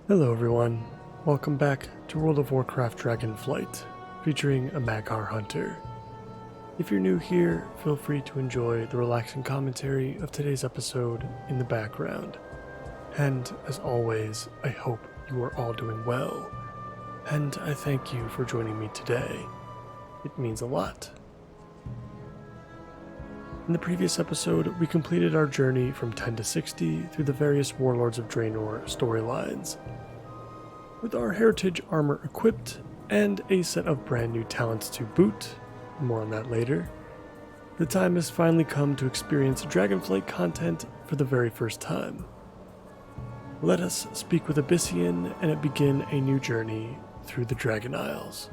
Hello everyone, welcome back to World of Warcraft Dragonflight, featuring a Maghar Hunter. If you're new here, feel free to enjoy the relaxing commentary of today's episode in the background. And as always, I hope you are all doing well, and I thank you for joining me today. It means a lot. In the previous episode, we completed our journey from 10 to 60 through the various Warlords of Draenor storylines. With our heritage armor equipped and a set of brand new talents to boot, more on that later, the time has finally come to experience Dragonflight content for the very first time. Let us speak with Abyssian and begin a new journey through the Dragon Isles.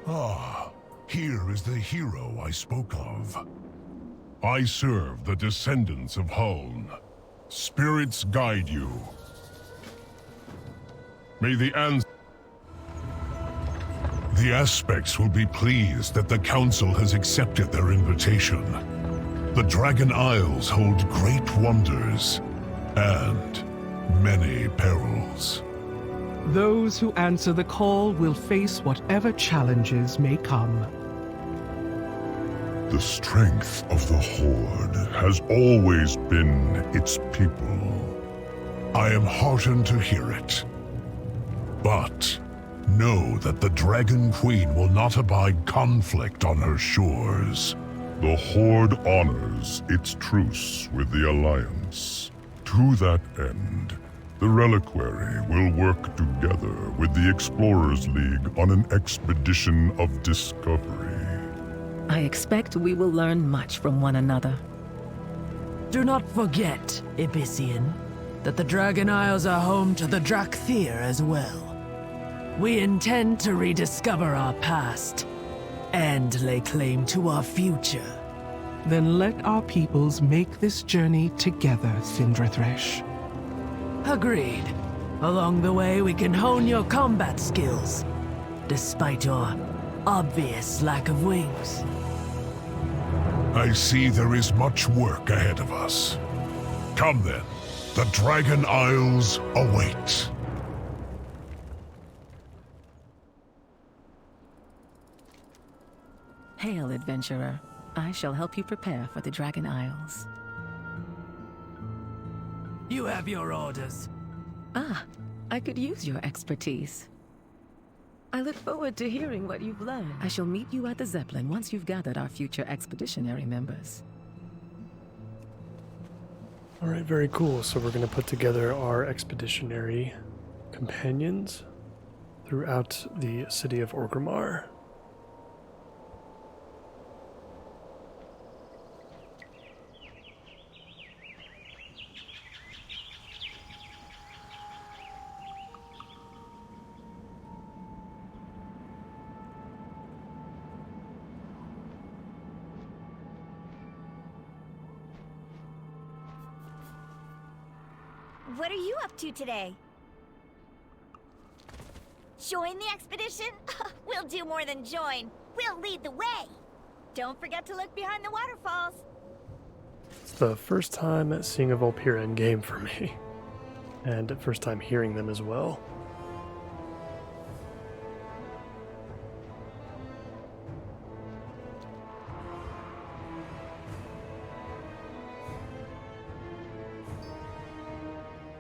Ah, here is the hero I spoke of. I serve the descendants of Huln. Spirits guide you. May the aspects will be pleased that the Council has accepted their invitation. The Dragon Isles hold great wonders and many perils. Those who answer the call will face whatever challenges may come. The strength of the Horde has always been its people. I am heartened to hear it. But know that the Dragon Queen will not abide conflict on her shores. The Horde honors its truce with the Alliance. To that end, the Reliquary will work together with the Explorers League on an expedition of discovery. I expect we will learn much from one another. Do not forget, Abyssian, that the Dragon Isles are home to the Drakthir as well. We intend to rediscover our past and lay claim to our future. Then let our peoples make this journey together, Cindrathresh. Agreed. Along the way, we can hone your combat skills, despite your obvious lack of wings. I see there is much work ahead of us. Come then, the Dragon Isles await. Hail, adventurer. I shall help you prepare for the Dragon Isles. You have your orders. Ah, I could use your expertise. I look forward to hearing what you've learned. I shall meet you at the Zeppelin once you've gathered our future expeditionary members. Alright, very cool. So we're going to put together our expeditionary companions throughout the city of Orgrimmar. What are you up to today? Join the expedition? We'll do more than join. We'll lead the way. Don't forget to look behind the waterfalls. It's the first time seeing a Vulpira in game for me, and first time hearing them as well.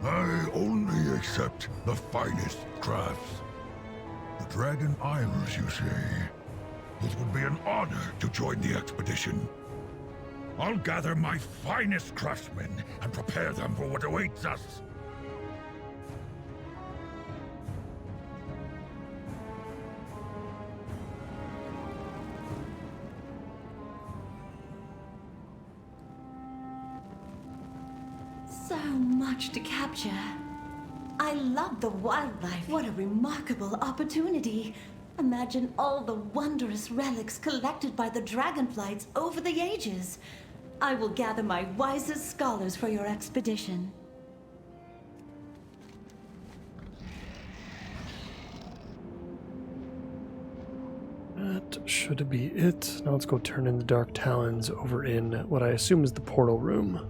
I only accept the finest crafts. The Dragon Isles, you say? It would be an honor to join the expedition. I'll gather my finest craftsmen and prepare them for what awaits us. So much to capture. I love the wildlife. What a remarkable opportunity. Imagine all the wondrous relics collected by the Dragonflights over the ages. I will gather my wisest scholars for your expedition. That should be it. Now let's go turn in the Dark Talons over in what I assume is the portal room.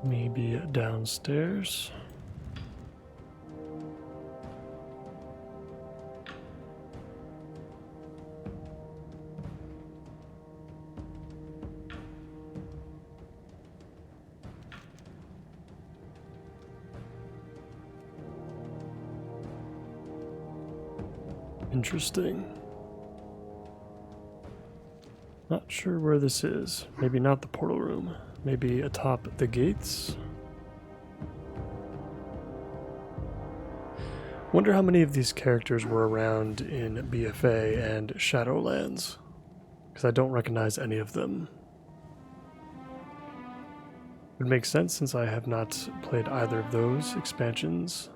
Maybe downstairs. Interesting. Not sure where this is. Maybe not the portal room. Maybe atop the gates? Wonder how many of these characters were around in BFA and Shadowlands, because I don't recognize any of them. Would make sense since I have not played either of those expansions.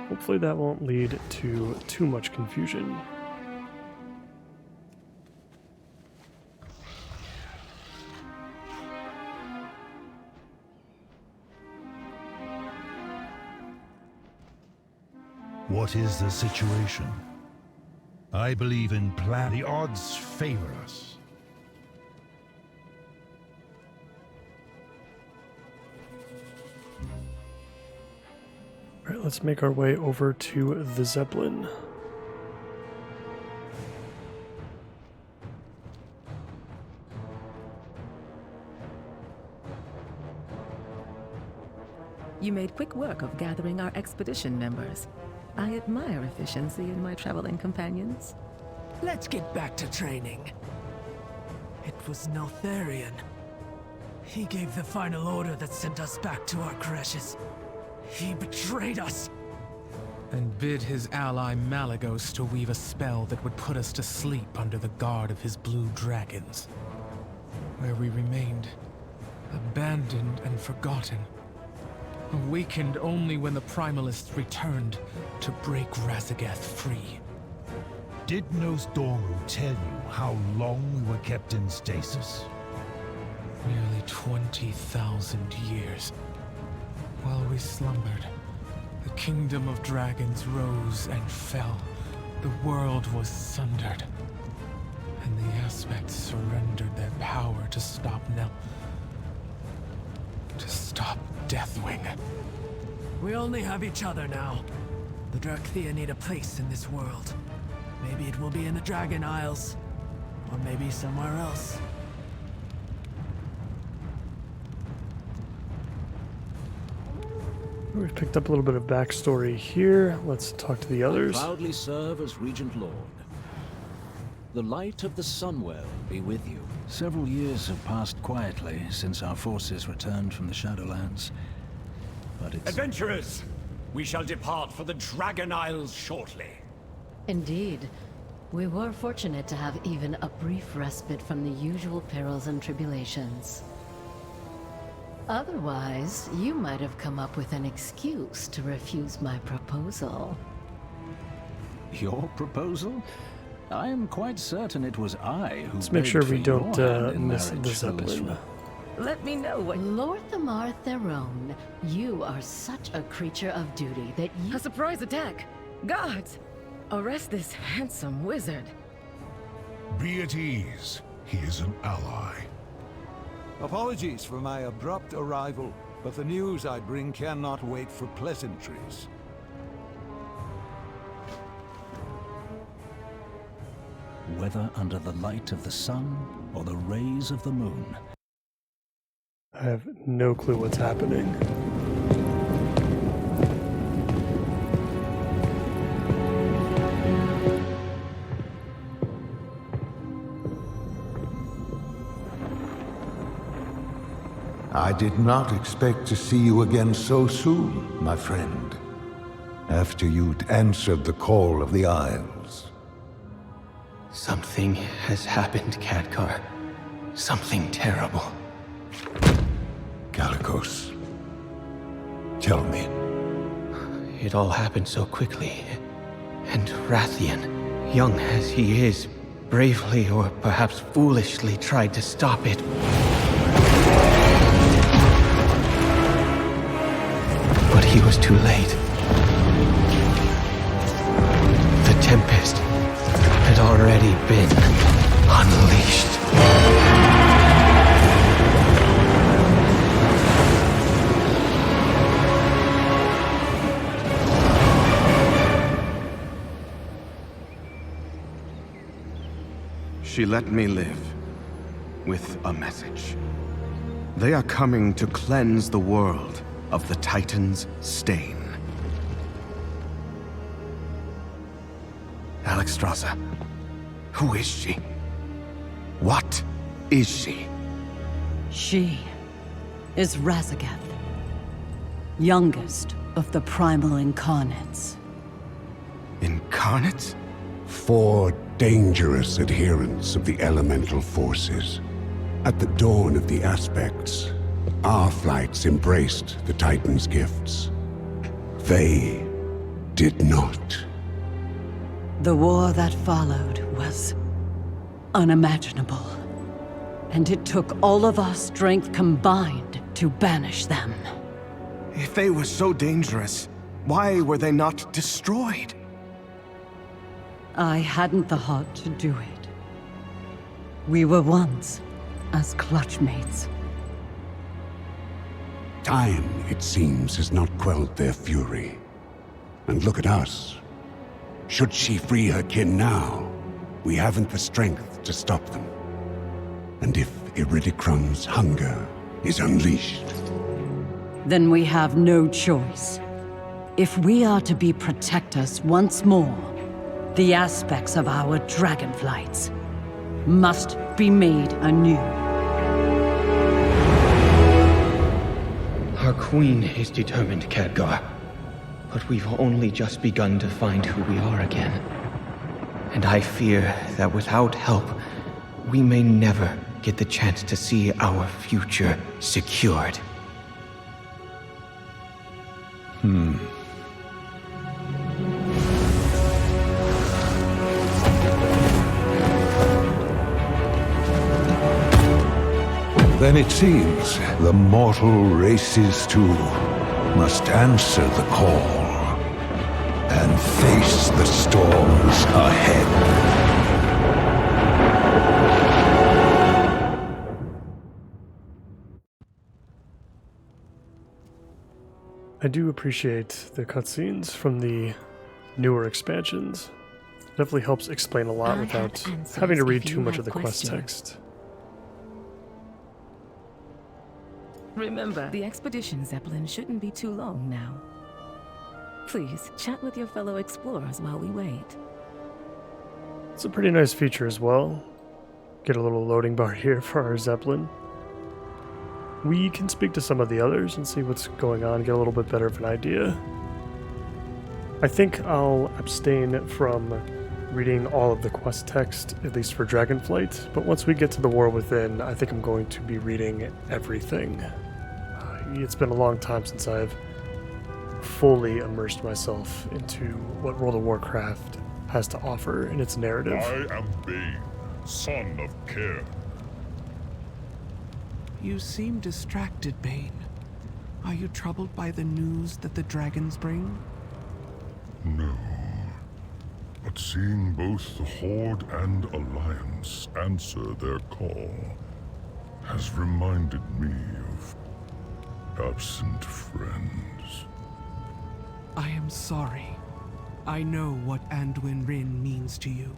Hopefully that won't lead to too much confusion. What is the situation? I believe in plan. The odds favor us. All right, let's make our way over to the Zeppelin. You made quick work of gathering our expedition members. I admire efficiency in my traveling companions. Let's get back to training. It was Neltharion. He gave the final order that sent us back to our crashes. He betrayed us. And bid his ally Malagos to weave a spell that would put us to sleep under the guard of his blue dragons. Where we remained, abandoned and forgotten. Awakened only when the Primalists returned to break Razagath free. Did Nosdormu tell you how long we were kept in stasis? Nearly 20,000 years. While we slumbered, the kingdom of dragons rose and fell. The world was sundered. And the aspects surrendered their power to stop to stop Deathwing. We only have each other now. The Drakthea need a place in this world. Maybe it will be in the Dragon Isles. Or maybe somewhere else. We've picked up a little bit of backstory here. Let's talk to the others. I proudly serve as Regent Lord. The light of the Sunwell be with you. Several years have passed quietly since our forces returned from the Shadowlands. But it's... Adventurers! We shall depart for the Dragon Isles shortly. Indeed. We were fortunate to have even a brief respite from the usual perils and tribulations. Otherwise, you might have come up with an excuse to refuse my proposal. Your proposal? I am quite certain it was I who... Let's make sure we don't miss the Zeppelin. Let me know what... Lord Thamar Theron, you are such a creature of duty that you... A surprise attack! Guards! Arrest this handsome wizard. Be at ease. He is an ally. Apologies for my abrupt arrival, but the news I bring cannot wait for pleasantries. Whether under the light of the sun or the rays of the moon. I have no clue what's happening. I did not expect to see you again so soon, my friend. After you'd answered the call of the Isles. Something has happened, Khadgar. Something terrible. Calicos, tell me. It all happened so quickly. And Rathian, young as he is, bravely or perhaps foolishly tried to stop it. But he was too late. The Tempest had already been unleashed. She let me live with a message. They are coming to cleanse the world of the Titan's stain. Alexstrasza, who is she? What is she? She is Raszageth, youngest of the primal incarnates. Incarnates? 4 dangerous adherents of the elemental forces. At the dawn of the aspects, our flights embraced the Titan's gifts. They did not. The war that followed was unimaginable. And it took all of our strength combined to banish them. If they were so dangerous, why were they not destroyed? I hadn't the heart to do it. We were once as clutchmates. Time, it seems, has not quelled their fury. And look at us. Should she free her kin now, we haven't the strength to stop them. And if Iridicrum's hunger is unleashed... Then we have no choice. If we are to be protectors once more, the aspects of our Dragonflights must be made anew. Our queen is determined, Khadgar. But we've only just begun to find who we are again. And I fear that without help, we may never get the chance to see our future secured. Then it seems the mortal races too must answer the call and face the storms ahead. I do appreciate the cutscenes from the newer expansions. It definitely helps explain a lot without having to read too much of the quest text. Remember, the expedition Zeppelin shouldn't be too long now. Please, chat with your fellow explorers while we wait. It's a pretty nice feature as well. Get a little loading bar here for our Zeppelin. We can speak to some of the others and see what's going on, get a little bit better of an idea. I think I'll abstain from reading all of the quest text, at least for Dragonflight, but once we get to the War Within, I think I'm going to be reading everything. It's been a long time since I've fully immersed myself into what World of Warcraft has to offer in its narrative. I am Bane, son of Care. You seem distracted, Bane. Are you troubled by the news that the dragons bring? No. But seeing both the Horde and Alliance answer their call has reminded me of absent friends. I am sorry. I know what Anduin Rin means to you.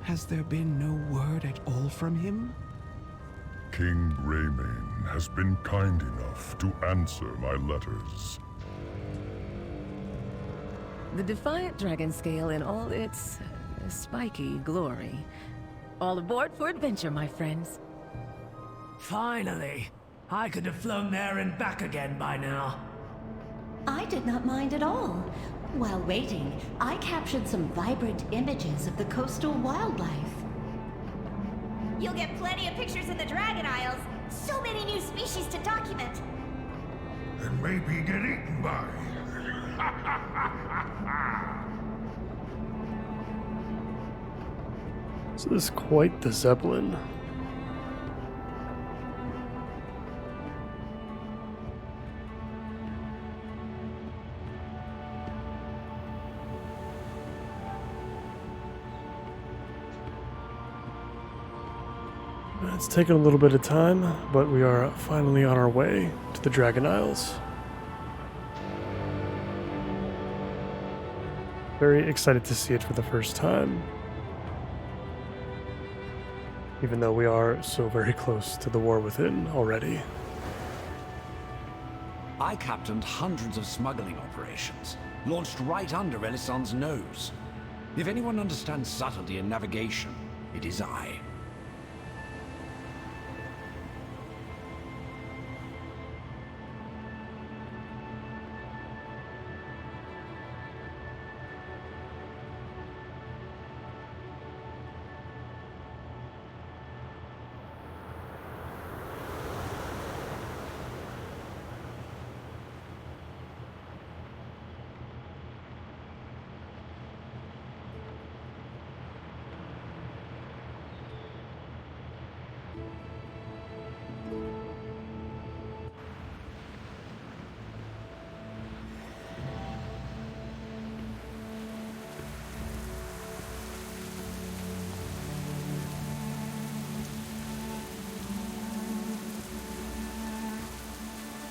Has there been no word at all from him? King Greymane has been kind enough to answer my letters. The Defiant Dragon Scale in all its spiky glory. All aboard for adventure, my friends. Finally! I could have flown there and back again by now. I did not mind at all. While waiting, I captured some vibrant images of the coastal wildlife. You'll get plenty of pictures in the Dragon Isles. So many new species to document. And maybe get eaten by. So this is quite the Zeppelin. It's taken a little bit of time, but we are finally on our way to the Dragon Isles. Very excited to see it for the first time, even though we are so very close to the war within already. I captained hundreds of smuggling operations, launched right under Elisand's nose. If anyone understands subtlety in navigation, it is I.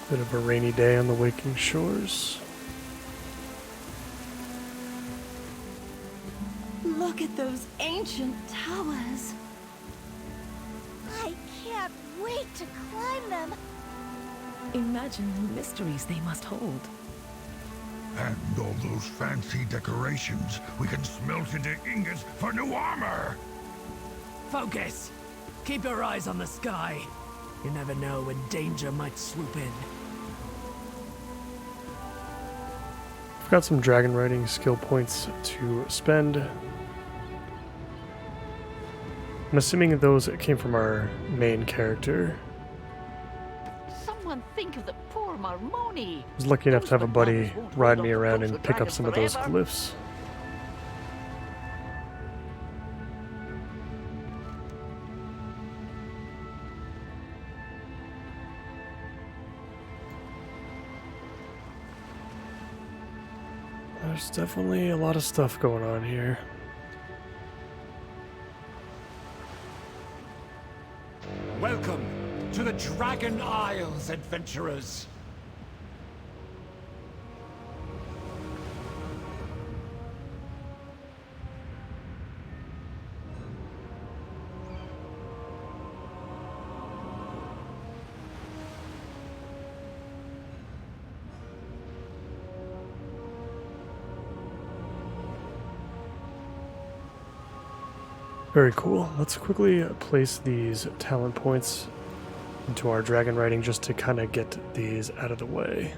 Bit of a rainy day on the Waking Shores. Look at those ancient towers. I can't wait to climb them. Imagine the mysteries they must hold. And all those fancy decorations we can smelt into ingots for new armor. Focus! Keep your eyes on the sky. You never know when danger might swoop in. I've got some dragon riding skill points to spend. I'm assuming those came from our main character. Someone think of the poor Marmoni. I was lucky enough to have a buddy ride me around and pick up some of those glyphs. There's definitely a lot of stuff going on here. Welcome to the Dragon Isles, adventurers. Very cool. Let's quickly place these talent points into our dragon riding just to kind of get these out of the way.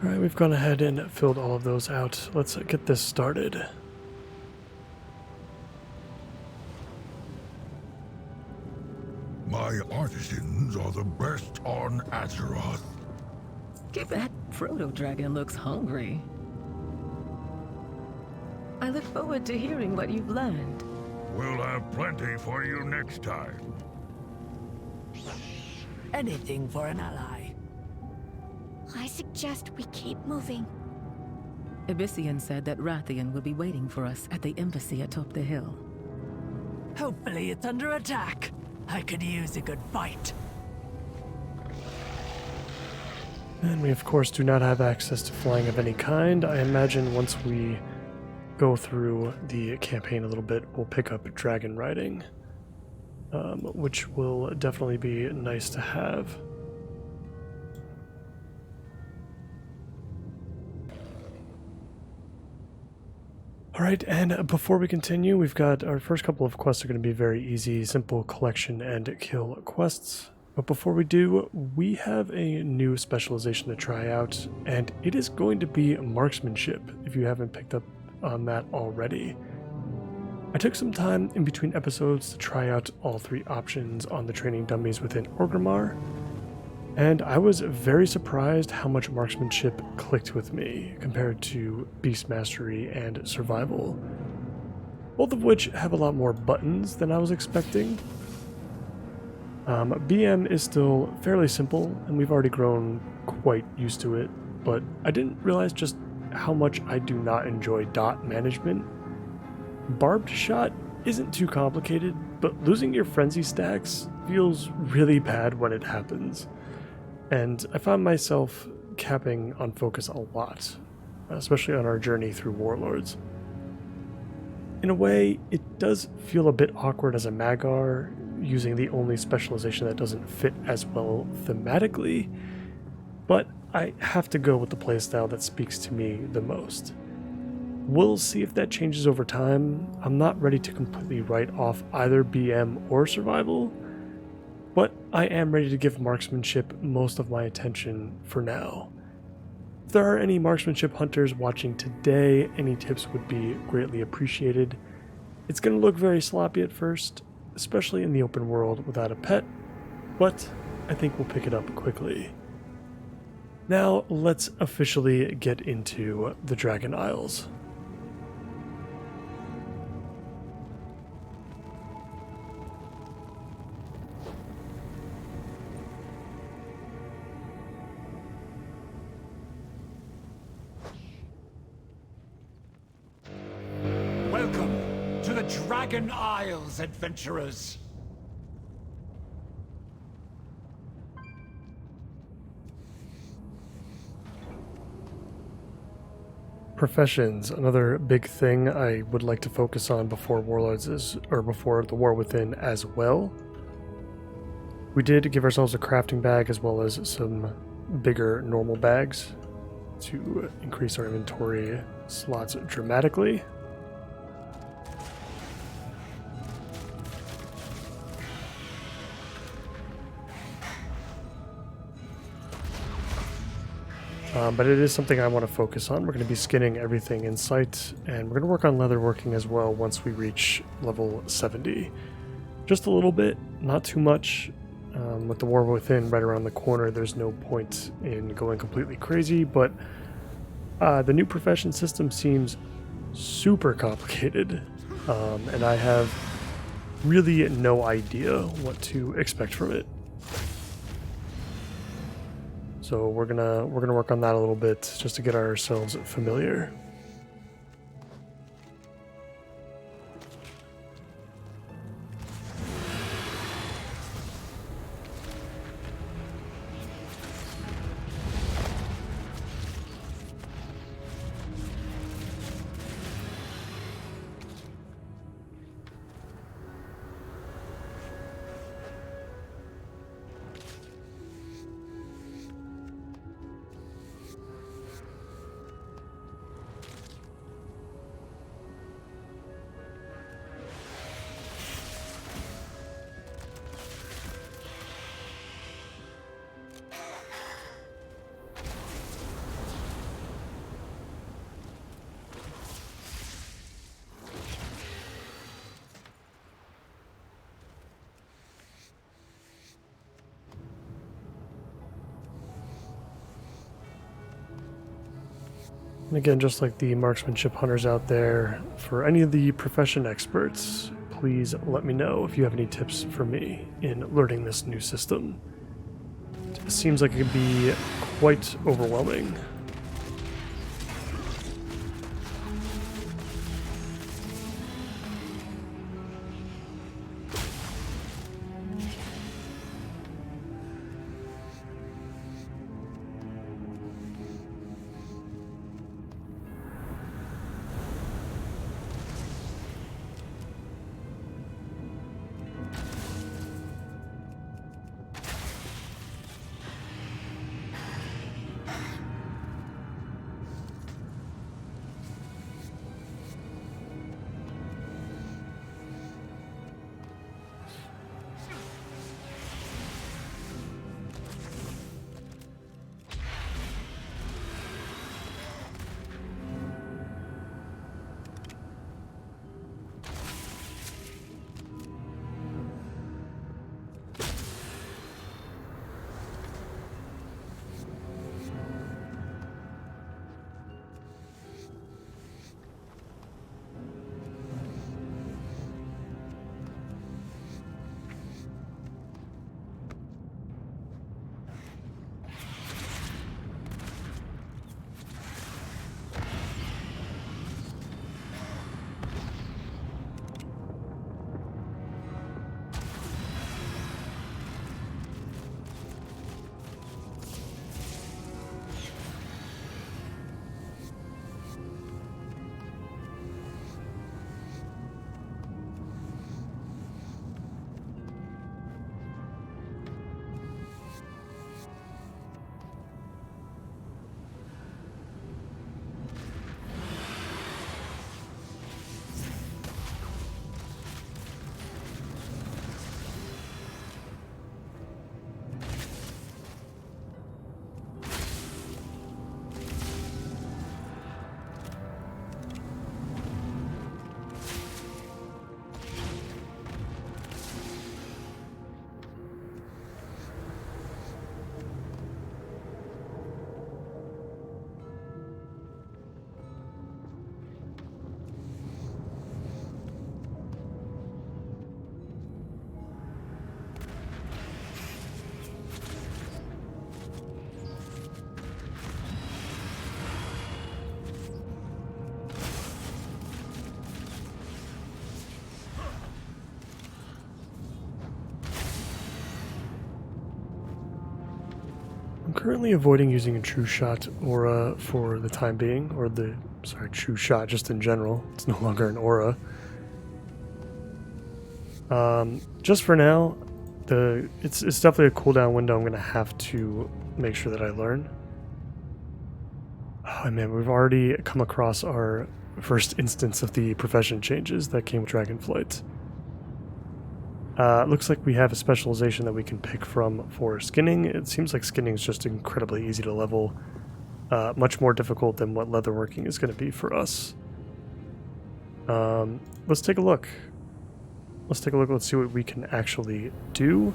Alright, we've gone ahead and filled all of those out. Let's get this started. My artisans are the best on Azeroth. That proto-dragon looks hungry. I look forward to hearing what you've learned. We'll have plenty for you next time. Anything for an ally. I suggest we keep moving. Abyssian said that Rathian will be waiting for us at the embassy atop the hill. Hopefully it's under attack. I could use a good fight. And we of course do not have access to flying of any kind. I imagine once we go through the campaign a little bit, we'll pick up dragon riding, which will definitely be nice to have. Alright, and before we continue, we've got our first couple of quests are going to be very easy, simple collection and kill quests. But before we do, we have a new specialization to try out, and it is going to be marksmanship, if you haven't picked up on that already. I took some time in between episodes to try out all three options on the training dummies within Orgrimmar, and I was very surprised how much marksmanship clicked with me compared to beast mastery and survival, both of which have a lot more buttons than I was expecting. BM is still fairly simple, and we've already grown quite used to it, but I didn't realize just how much I do not enjoy dot management. Barbed shot isn't too complicated, but losing your frenzy stacks feels really bad when it happens, and I found myself capping on focus a lot, especially on our journey through Warlords. In a way, it does feel a bit awkward as a Magar, using the only specialization that doesn't fit as well thematically, but I have to go with the playstyle that speaks to me the most. We'll see if that changes over time. I'm not ready to completely write off either BM or survival, but I am ready to give marksmanship most of my attention for now. If there are any marksmanship hunters watching today, any tips would be greatly appreciated. It's going to look very sloppy at first, especially in the open world without a pet, but I think we'll pick it up quickly. Now let's officially get into the Dragon Isles. Welcome to the Dragon Isles, adventurers! Professions, another big thing I would like to focus on before Warlords before the War Within as well. We did give ourselves a crafting bag as well as some bigger normal bags to increase our inventory slots dramatically. But it is something I want to focus on. We're going to be skinning everything in sight, and we're going to work on leatherworking as well once we reach level 70. Just a little bit, not too much. With the War Within right around the corner, there's no point in going completely crazy, but the new profession system seems super complicated, and I have really no idea what to expect from it. So we're gonna work on that a little bit just to get ourselves familiar. And again, just like the marksmanship hunters out there, for any of the profession experts, please let me know if you have any tips for me in learning this new system. It seems like it could be quite overwhelming. I'm currently avoiding using a true shot aura for the time being, or true shot just in general. It's no longer an aura. Just for now, it's definitely a cooldown window I'm going to have to make sure that I learn. Oh man, we've already come across our first instance of the profession changes that came with Dragonflight. Looks like we have a specialization that we can pick from for skinning. It seems like skinning is just incredibly easy to level. Much more difficult than what leatherworking is going to be for us. Let's take a look. Let's see what we can actually do.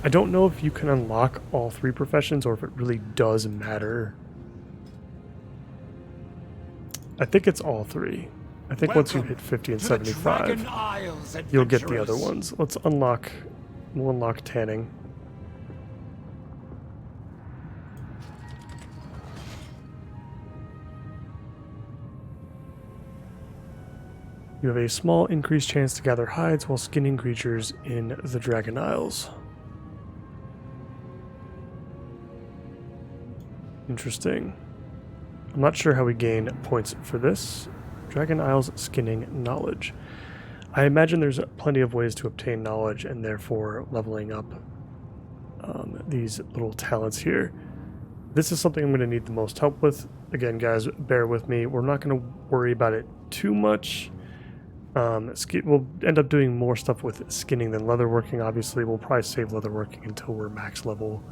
I don't know if you can unlock all 3 professions or if it really does matter. I think it's all 3. I think once you hit 50 and 75, you'll get the other ones. We'll unlock tanning. You have a small increased chance to gather hides while skinning creatures in the Dragon Isles. Interesting. I'm not sure how we gain points for this. Dragon Isles skinning knowledge. I imagine there's plenty of ways to obtain knowledge and therefore leveling up these little talents here. This is something I'm going to need the most help with. Again, guys, bear with me. We're not going to worry about it too much. We'll end up doing more stuff with skinning than leatherworking. Obviously, we'll probably save leatherworking until we're max level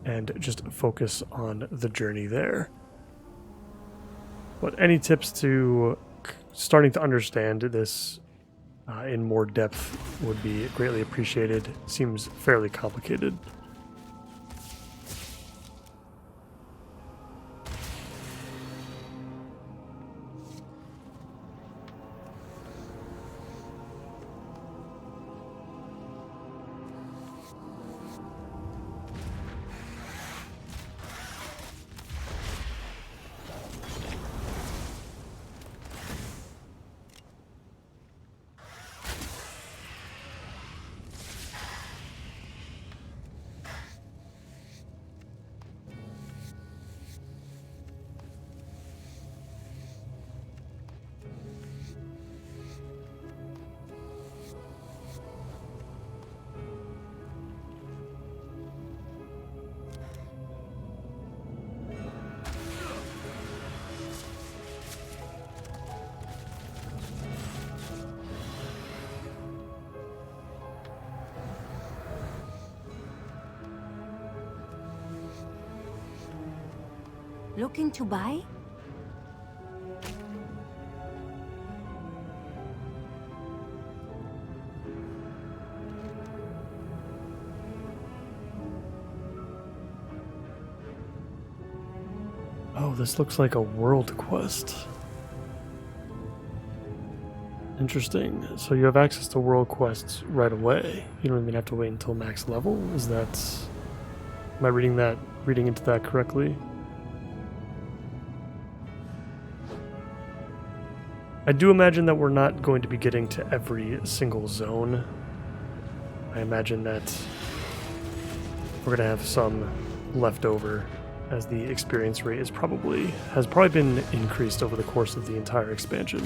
and just focus on the journey there. But any tips to starting to understand this in more depth would be greatly appreciated. Seems fairly complicated. Looking to buy? Oh, this looks like a world quest. Interesting. So you have access to world quests right away. You don't even have to wait until max level. Is that... Am I reading into that correctly? I do imagine that we're not going to be getting to every single zone. I imagine that we're going to have some left over, as the experience rate has probably been increased over the course of the entire expansion.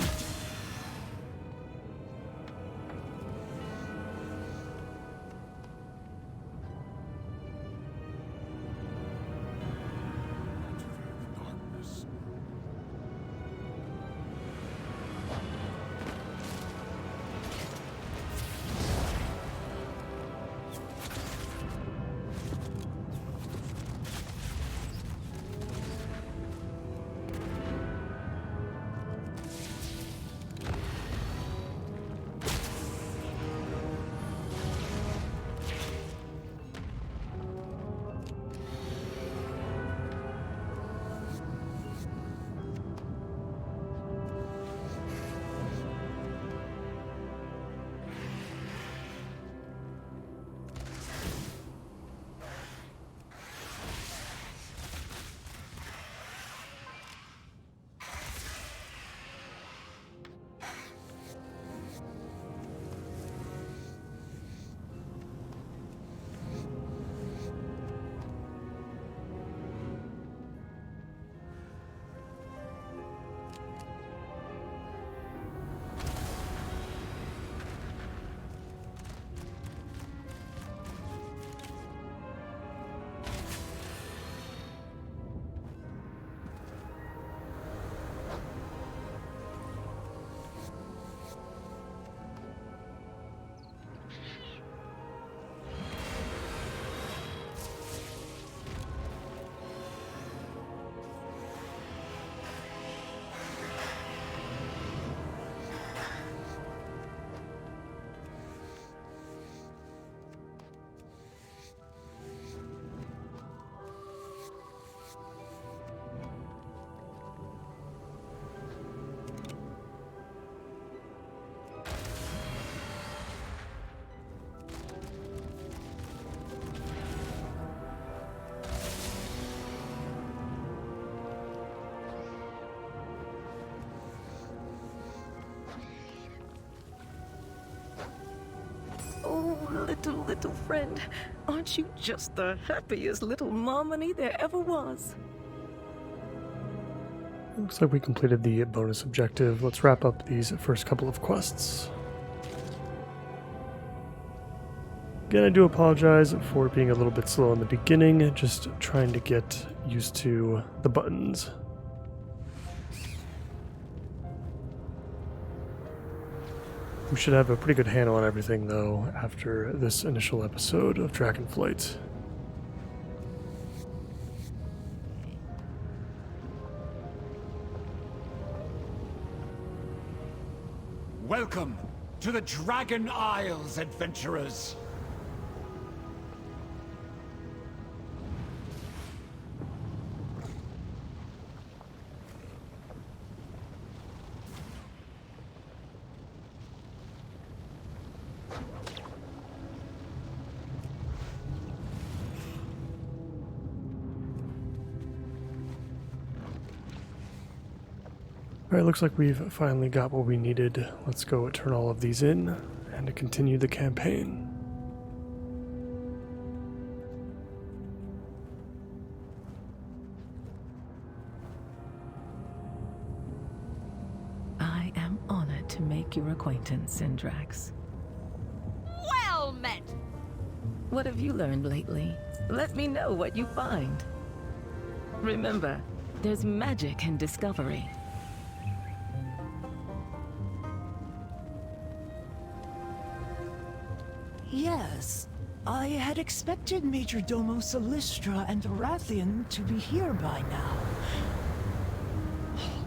little friend. Aren't you just the happiest little mommy there ever was? Looks like we completed the bonus objective. Let's wrap up these first couple of quests. Again, I do apologize for being a little bit slow in the beginning, just trying to get used to the buttons. We should have a pretty good handle on everything, though, after this initial episode of Dragonflight. Welcome to the Dragon Isles, adventurers. Alright, looks like we've finally got what we needed. Let's go turn all of these in and continue the campaign. I am honored to make your acquaintance, Syndrax. Well met! What have you learned lately? Let me know what you find. Remember, there's magic in discovery. Yes, I had expected Major Domo Solistra and Rathian to be here by now.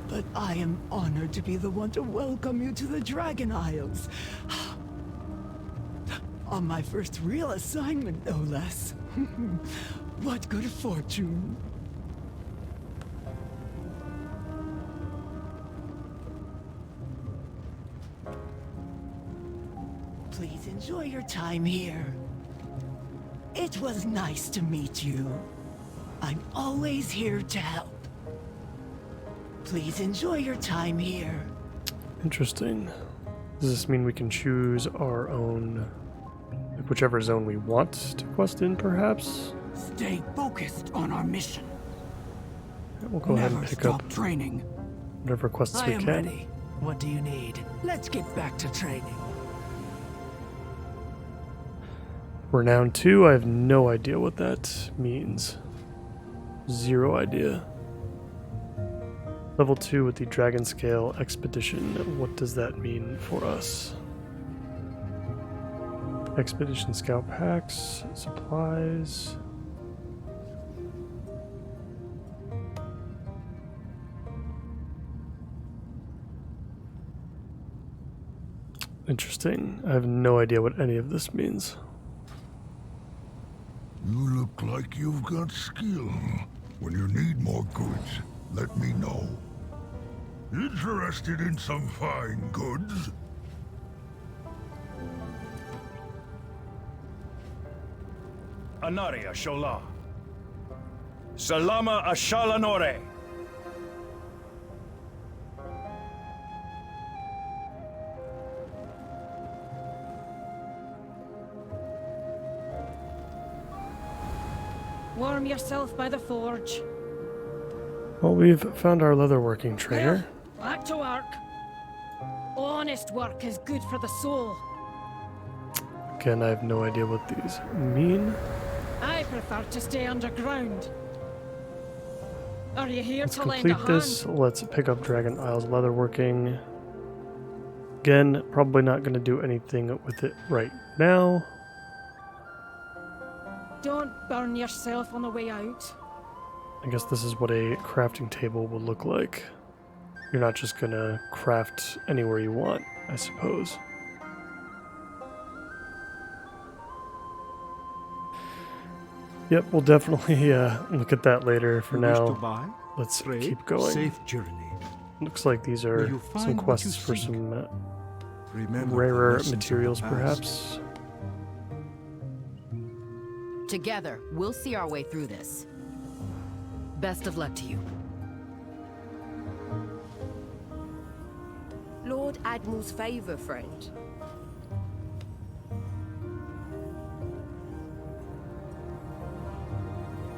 But I am honored to be the one to welcome you to the Dragon Isles. On my first real assignment, no less. What good fortune. Please enjoy your time here. It was nice to meet you. I'm always here to help. Please enjoy your time here. Interesting. Does this mean we can choose our own, like whichever zone we want to quest in, perhaps? Stay focused on our mission. Yeah, we'll go ahead and pick up training. whatever quests I we am can. ready. What do you need? Let's get back to training. Renown 2, I have no idea what that means. Zero idea. Level 2 with the Dragon Scale Expedition. What does that mean for us? Expedition Scout Packs, supplies. Interesting. I have no idea what any of this means. You look like you've got skill. When you need more goods, let me know. Interested in some fine goods? Anaria Shola. Salama Ashalanore. Warm yourself by the forge. Well, we've found our leatherworking trainer. Back to work. Honest work is good for the soul. Again, I have no idea what these mean. I prefer to stay underground. Are you here Let's to lend a complete hand? this. Let's pick up Dragon Isles leatherworking. Again, probably not going to do anything with it right now. Don't burn yourself on the way out. I guess this is what a crafting table would look like. You're not just going to craft anywhere you want, I suppose. Yep, we'll definitely look at that later. For now, let's keep going. Safe journey. Looks like these are you some find what quests you for seek? some Remember the rarer lessons of the materials, past. perhaps. Together, we'll see our way through this. Best of luck to you. Lord Admiral's favor, friend.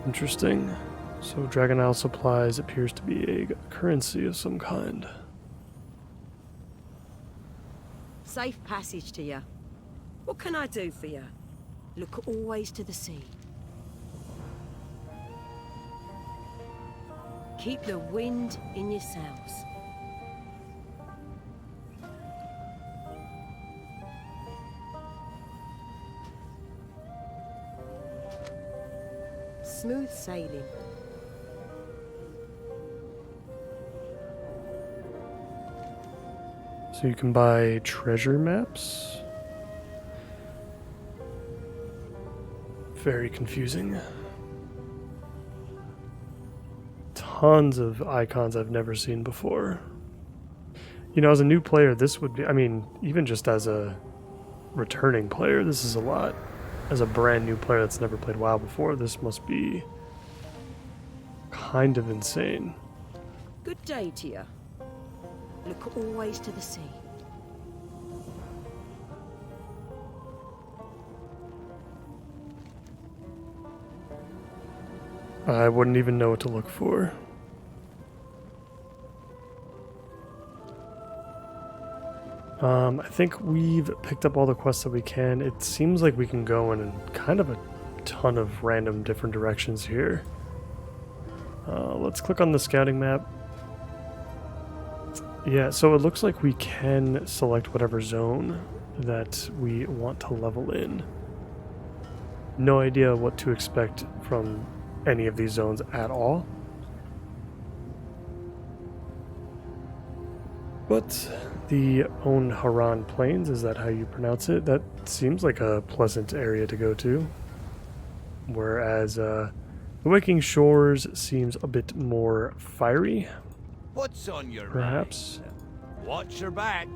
Interesting. So Dragon Isle supplies appears to be a currency of some kind. Safe passage to you. What can I do for you? Look always to the sea. Keep the wind in your sails. Smooth sailing. So you can buy treasure maps? Very confusing. Tons of icons I've never seen before. You know, as a new player, this would be, I mean, even just as a returning player, this is a lot. As a brand new player that's never played WoW before, this must be kind of insane. Good day to you. Look always to the sea. I wouldn't even know what to look for. I think we've picked up all the quests that we can. It seems like we can go in kind of a ton of random different directions here. Let's click on the scouting map. Yeah, so it looks like we can select whatever zone that we want to level in. No idea what to expect from any of these zones at all. But the Onharan Plains, is that how you pronounce it? That seems like a pleasant area to go to. Whereas the Waking Shores seems a bit more fiery. What's on your perhaps. mind? Watch your back.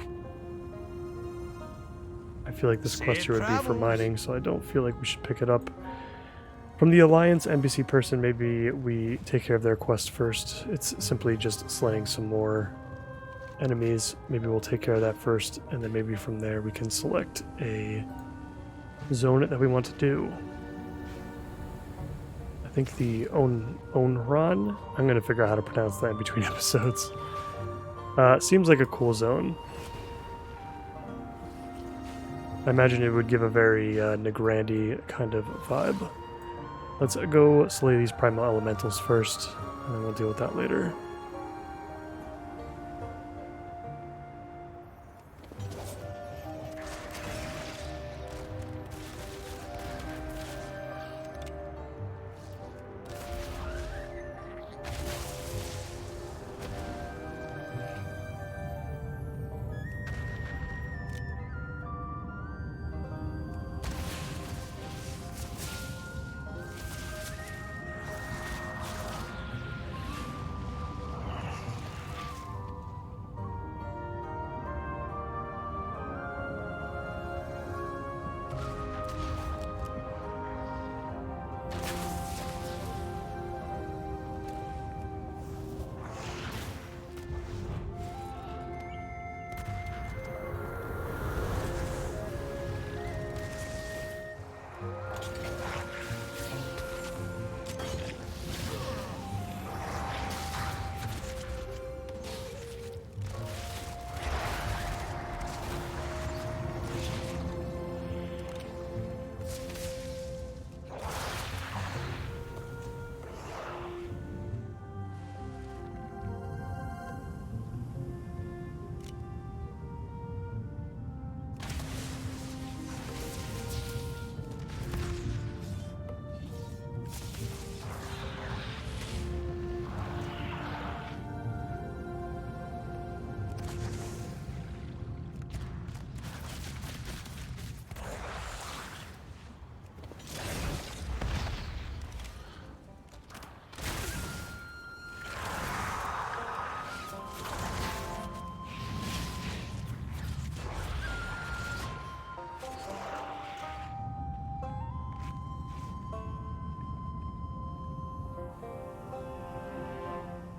I feel like this Safe quest here would be for travels. mining, so I don't feel like we should pick it up. From the Alliance NPC person, maybe we take care of their quest first. It's simply just slaying some more enemies. Maybe we'll take care of that first, and then maybe from there we can select a zone that we want to do. I think the Onran, I'm going to figure out how to pronounce that in between episodes. Seems like a cool zone. I imagine it would give a very Negrandi kind of vibe. Let's go slay these primal elementals first, and then we'll deal with that later.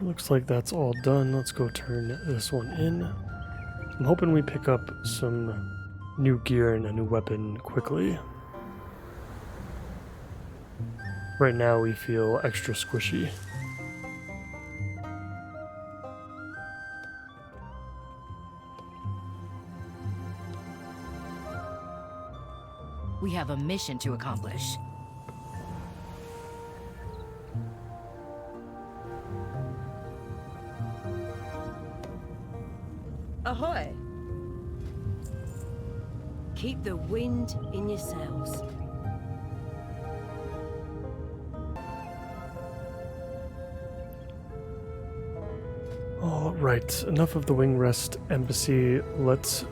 Looks like that's all done. Let's go turn this one in. I'm hoping we pick up some new gear and a new weapon quickly. Right now we feel extra squishy. We have a mission to accomplish. Ahoy! Keep the wind in your sails. Alright, enough of the Wing Rest Embassy. Let's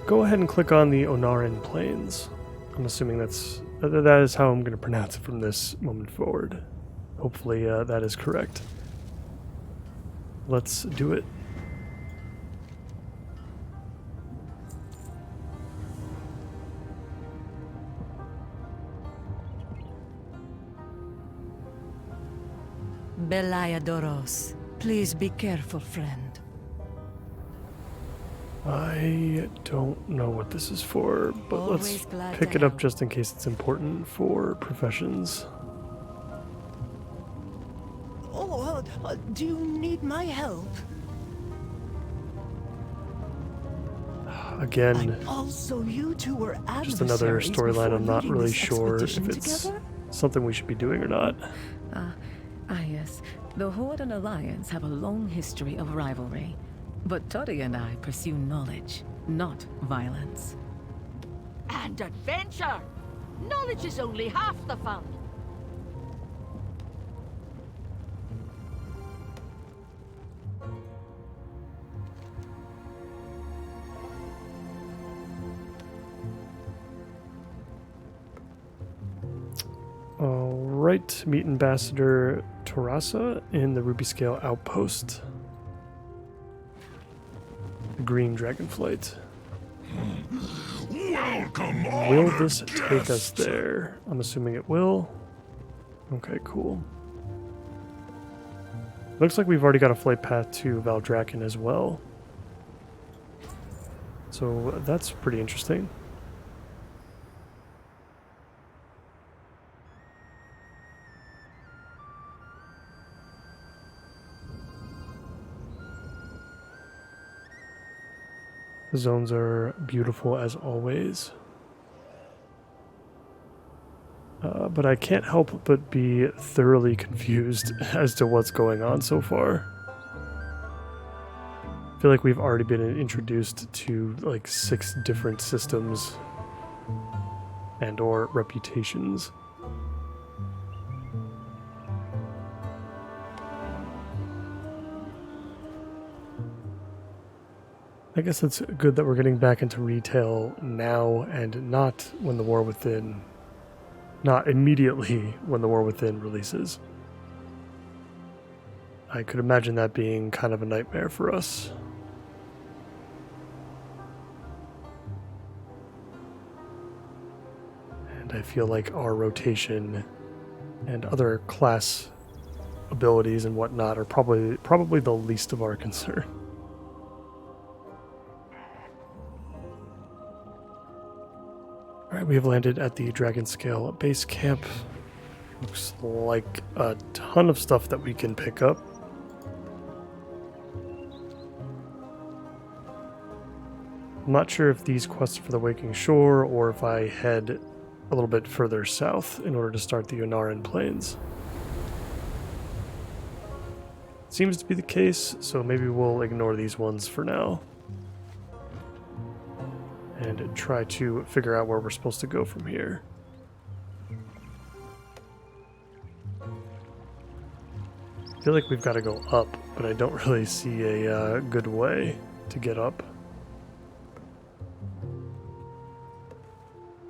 go ahead and click on the Onaran Plains. I'm assuming that is how I'm going to pronounce it from this moment forward. Hopefully that is correct. Let's do it. Belayadoros, please be careful, friend. I don't know what this is for, but Always let's glad pick to it up help. just in case it's important for professions. Oh, do you need my help? Again, Also, you two were just another adversaries storyline before I'm not leading really this sure if expedition it's together? something we should be doing or not. Yes. The Horde and Alliance have a long history of rivalry. But Toddy and I pursue knowledge, not violence. And adventure! Knowledge is only half the fun. Alright, meet Ambassador Torasa in the Ruby Scale Outpost. The Green Dragonflight. Welcome, Will this take us there? I'm assuming it will. Okay, cool. Looks like we've already got a flight path to Valdrakken as well. So that's pretty interesting. The zones are beautiful as always. But I can't help but be thoroughly confused as to what's going on so far. I feel like we've already been introduced to like 6 different systems and or reputations. I guess it's good that we're getting back into retail now and not when the War Within, not immediately when the War Within releases. I could imagine that being kind of a nightmare for us. And I feel like our rotation and other class abilities and whatnot are probably the least of our concern. Alright, we have landed at the Dragon Scale base camp. Looks like a ton of stuff that we can pick up. I'm not sure if these quests are for the Waking Shore or if I head a little bit further south in order to start the Onaran Plains. Seems to be the case, so maybe we'll ignore these ones for now. And try to figure out where we're supposed to go from here. I feel like we've got to go up, but I don't really see a good way to get up.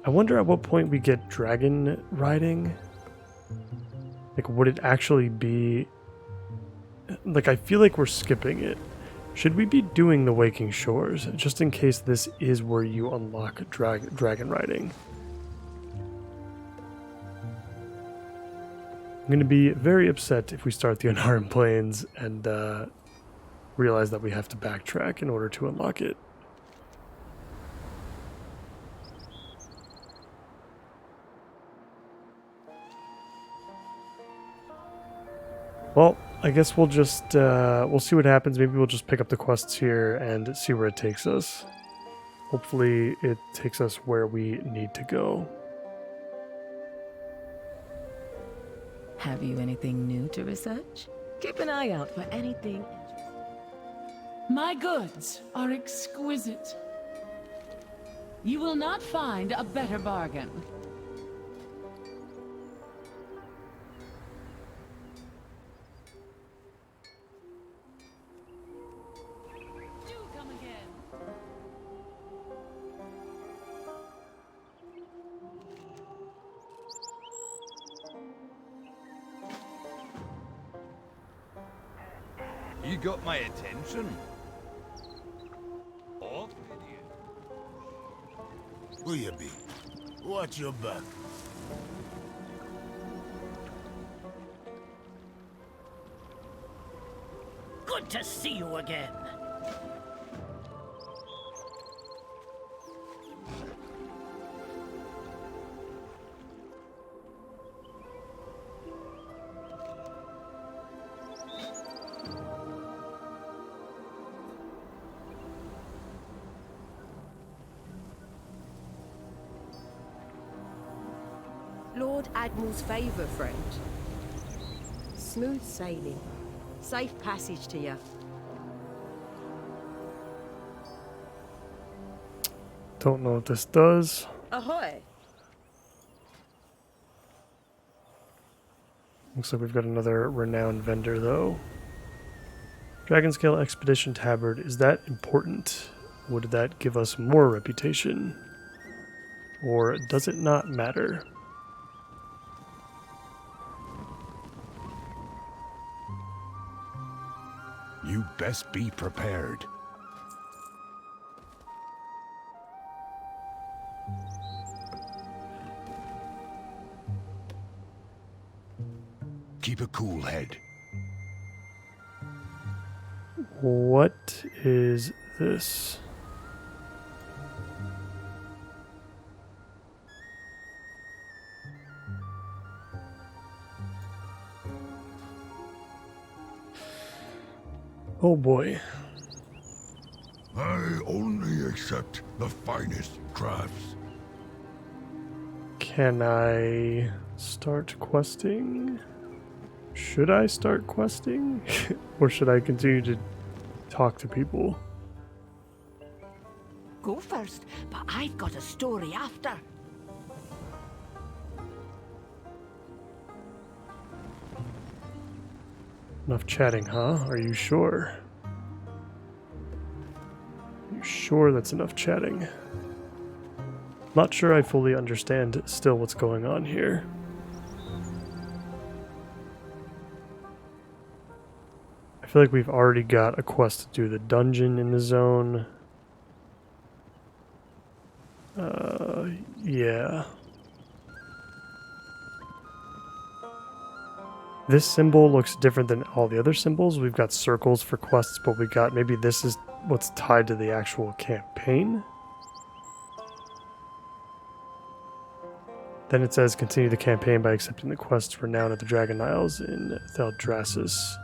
I wonder at what point we get dragon riding. Like, would it actually be... Like, I feel like we're skipping it. Should we be doing the Waking Shores, just in case this is where you unlock dragon riding? I'm going to be very upset if we start the Onaran Plains and realize that we have to backtrack in order to unlock it. Well, I guess we'll just, we'll see what happens. Maybe we'll just pick up the quests here and see where it takes us. Hopefully it takes us where we need to go. Have you anything new to research? Keep an eye out for anything. My goods are exquisite. You will not find a better bargain. Do come again. You got my attention. Oh, Who you be? Watch your back. Good to see you again. Lord Admiral's favour, friend. Smooth sailing. Safe passage to you. Don't know what this does. Ahoy! Looks like we've got another renowned vendor, though. Dragonscale Expedition Tabard. Is that important? Would that give us more reputation? Or does it not matter? You best be prepared. Keep a cool head. What is this? Oh boy. I only accept the finest crafts. Can I start questing? Should I start questing? Or should I continue to talk to people? Go first, but I've got a story after. Enough chatting, huh? Are you sure? Are you sure that's enough chatting? Not sure I fully understand still what's going on here. I feel like we've already got a quest to do the dungeon in the zone. Yeah. This symbol looks different than all the other symbols. We've got circles for quests, but we got, maybe this is what's tied to the actual campaign. Then it says continue the campaign by accepting the quest renowned at the Dragon Isles in Narcissus.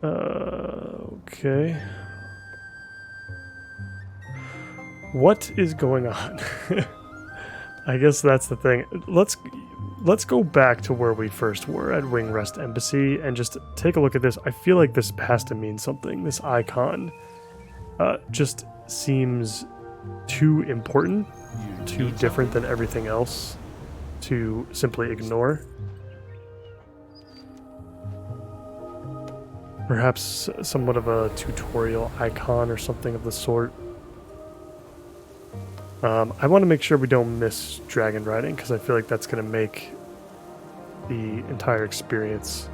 Okay. What is going on? I guess that's the thing. Let's go back to where we first were at Wingrest Embassy and just take a look at this. I feel like this has to mean something. This icon just seems too important, too different than everything else to simply ignore. Perhaps somewhat of a tutorial icon or something of the sort. I want to make sure we don't miss dragon riding, because I feel like that's going to make the entire experience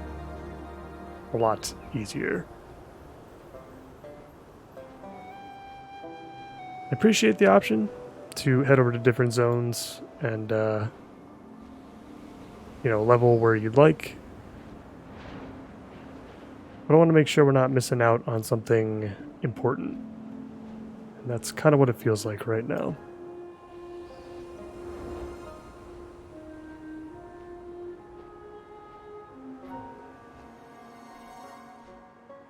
a lot easier. I appreciate the option to head over to different zones and, level where you'd like. But I want to make sure we're not missing out on something important. And that's kind of what it feels like right now.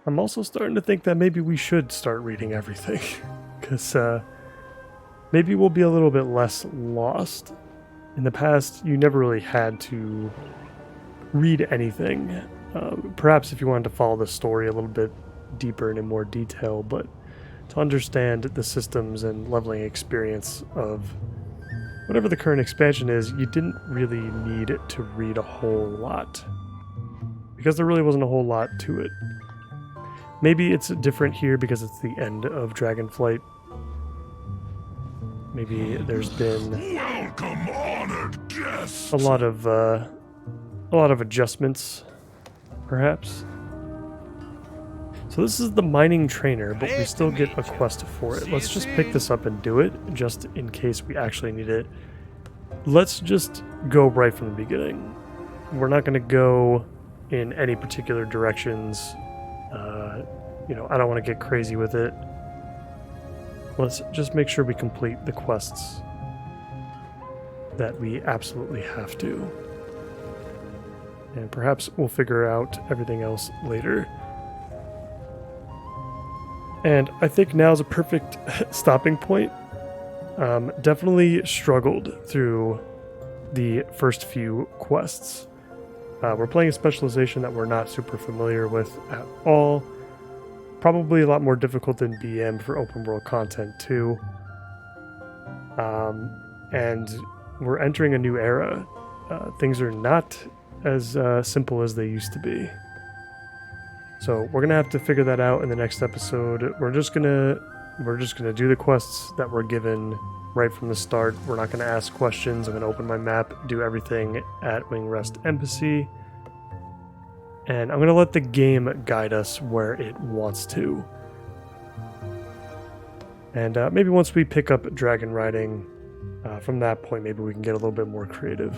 I'm also starting to think that maybe we should start reading everything, because maybe we'll be a little bit less lost. In the past, you never really had to read anything. Perhaps if you wanted to follow the story a little bit deeper and in more detail, but to understand the systems and leveling experience of whatever the current expansion is, you didn't really need to read a whole lot, because there really wasn't a whole lot to it. Maybe it's different here because it's the end of Dragonflight. Maybe there's been a lot of adjustments, perhaps. So this is the mining trainer, but we still get a quest for it. Let's just pick this up and do it, just in case we actually need it. Let's just go right from the beginning. We're not going to go in any particular directions. You know, I don't want to get crazy with it. Let's just make sure we complete the quests that we absolutely have to. And perhaps we'll figure out everything else later. And I think now is a perfect stopping point. Definitely struggled through the first few quests. We're playing a specialization that we're not super familiar with at all. Probably a lot more difficult than BM for open world content too. And we're entering a new era. Things are not as simple as they used to be. So we're gonna have to figure that out in the next episode. We're just gonna do the quests that we're given right from the start. We're not gonna ask questions. I'm gonna open my map, do everything at Wingrest Embassy, and I'm gonna let the game guide us where it wants to. And maybe once we pick up dragon riding, from that point, maybe we can get a little bit more creative.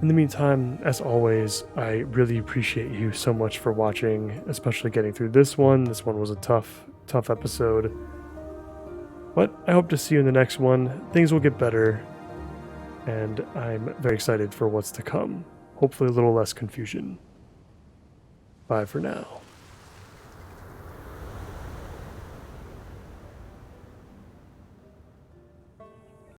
In the meantime, as always, I really appreciate you so much for watching, especially getting through this one. This one was a tough episode. But I hope to see you in the next one. Things will get better, and I'm very excited for what's to come. Hopefully a little less confusion. Bye for now.